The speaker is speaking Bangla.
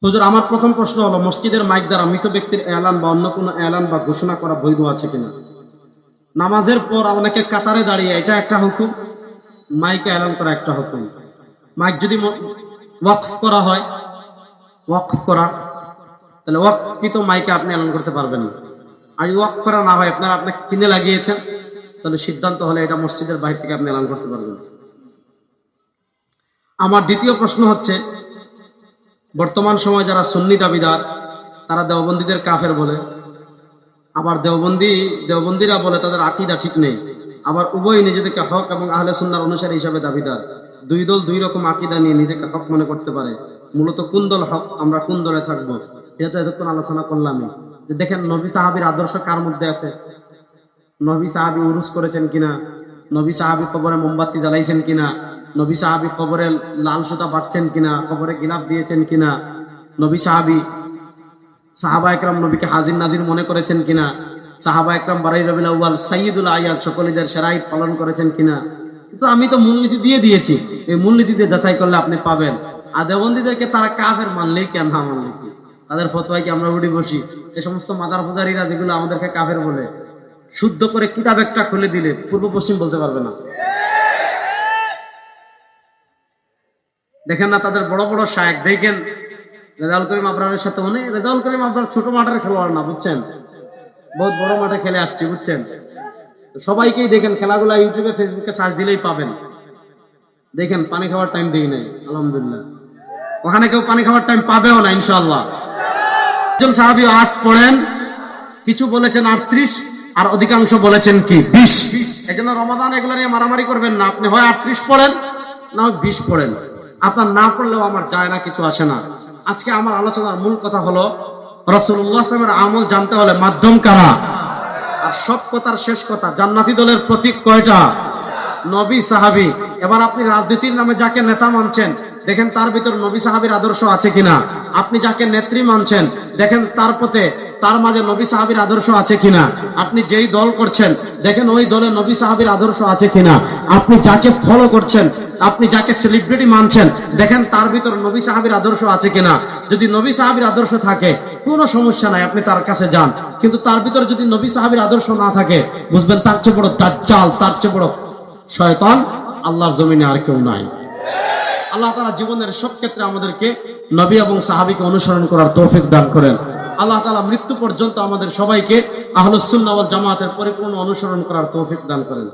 হুজুর, আমার প্রথম প্রশ্ন হলো, মসজিদের মাইক দ্বারা মৃত ব্যক্তির এলান বা অন্য কোনো এলান বা ঘোষণা করা বৈধ আছে কিনা? নামাজের পর অনেকে কাতারে দাঁড়িয়ে, এটা একটা হুকুম, মাইকে এলান করা একটা হুকুম। মাইক যদি ওয়াকফ করা হয়, ওয়াকফ করা, তাহলে ওয়াকফকৃত মাইকে আপনি এলান করতে পারবেন না। আর ওয়াকফ করা না হয়, আপনারা কিনে লাগিয়েছেন, তাহলে সিদ্ধান্ত হলে এটা মসজিদের বাইরে থেকে আপনি এলান করতে পারবেন। আমার দ্বিতীয় প্রশ্ন হচ্ছে, বর্তমান সময় যারা সুন্নি দাবিদার তারা দেওবন্দীদের কাফের বলে, আবার দেওবন্দীরা বলে তাদের আকীদা ঠিক নেই। আবার উভয় নিজেদেরকে হক এবং আহলে সুন্নাহর অনুসারী হিসাবে দাবিদার। দুই দল দুই রকম আকীদা নিয়ে নিজেকে হক মনে করতে পারে। মূলত কোন দল হক, আমরা কোন দলে থাকবো, এটা তো এতক্ষণ আলোচনা করলামই। যে দেখেন নবী সাহাবীর আদর্শ কার মধ্যে আছে, নবী সাহাবী উরুস করেছেন কিনা, নবী সাহাবী কবরে মোমবাতি জ্বালাইছেন কিনা, নবী সাহাবী কবরে লাল সুতা বাঁধছেন কিনা, কবরে গিলাফ দিয়েছেন কিনা, নবী সাহাবা একরাম নবীকে হাজির নাজির মনে করেছেন কিনা, সাহাবা একরাম বারাই রবিউল আউয়াল সাইয়্যিদুল আয়াদ সকল ঈদের সেরা ঈদ পালন করেছেন কিনা। কিন্তু আমি তো মূলনীতি দিয়ে দিয়েছি, এই মূলনীতিতে যাচাই করলে আপনি পাবেন। আর দেওবন্দীদেরকে তারা কাফের মানলেই কি আর না মানলে কি, তাদের ফতোয়ায় কি আমরা উঠি বসি? এই সমস্ত মাদার পূজারীরা যেগুলো আমাদেরকে কাফের বলে, শুদ্ধ করে কিতাব একটা খুলে দিলে পূর্ব পশ্চিম বলতে পারবে না। দেখেন না তাদের বড় বড় শায়েখ, দেখেন রেজাউল করিম আবরারের সাথে রেজাউল করিম আবরার ছোট মাঠের খেলোয়াড় না, বুঝছেন, বহুত বড় মাঠে খেলে আসছে, বুঝছেন। সবাইকেই দেখেন খেলাগুলা ইউটিউবে ফেসবুকে সার্চ দিলেই পাবেন। দেখেন পানি খাওয়ার টাইম দেই নাই, আলহামদুলিল্লাহ। ওখানে কেউ পানি খাওয়ার টাইম পাবেও না ইনশাআল্লাহ। একজন সাহাবী 8 পড়েন, কিছু বলেছেন 38, আর অধিকাংশ বলেছেন কি 20। এই জন্য রমাদান এগুলো নিয়ে মারামারি করবেন না। আপনি হয় 38 পড়েন, না হয় 20 পড়েন, আপনার না পড়লেও আমার যায় না, কিছু আসে না। আজকে আমার আলোচনার মূল কথা হলো, রাসূলুল্লাহ সাল্লাল্লাহু আলাইহি ওয়াসাল্লামের আমল জানতে হলে মাধ্যম কারা? আর সব কথার শেষ কথা, জান্নাতি দলের প্রতীক কয়টা? নবী সাহাবী। এবার আপনি রাজনীতির নামে যাকে নেতা মানছেন, দেখেন তার ভিতর নবী সাহাবীর আদর্শ আছে কিনা। আপনি যাকে নেত্রী মানছেন, দেখেন তার মাঝে নবী সাহাবীর আদর্শ আছে কিনা। আপনি যেই দল করছেন, দেখেন ওই দলে নবী সাহাবীর আদর্শ আছে কিনা। আপনি যাকে ফলো করছেন, আপনি যাকে সেলিব্রিটি মানছেন, দেখেন তার ভিতর নবী সাহাবীর আদর্শ আছে কিনা। যদি নবী সাহাবীর আদর্শ থাকে, কোনো সমস্যা নাই, আপনি তার কাছে যান। কিন্তু তার ভিতর যদি নবী সাহাবীর আদর্শ না থাকে, বুঝবেন তার চেয়ে বড় দাজ্জাল, তার চেয়ে বড় শয়তান আল্লাহর জমিনে আর কেউ নাই। আল্লাহ তাআলা জীবনের সব ক্ষেত্রে আমাদেরকে নবী এবং সাহাবীকে অনুসরণ করার তৌফিক দান করেন। আল্লাহ তাআলা মৃত্যু পর্যন্ত আমাদের সবাইকে আহলুস সুন্নাহ ওয়াল জামাতের পরিপূর্ণ অনুসরণ করার তৌফিক দান করেন।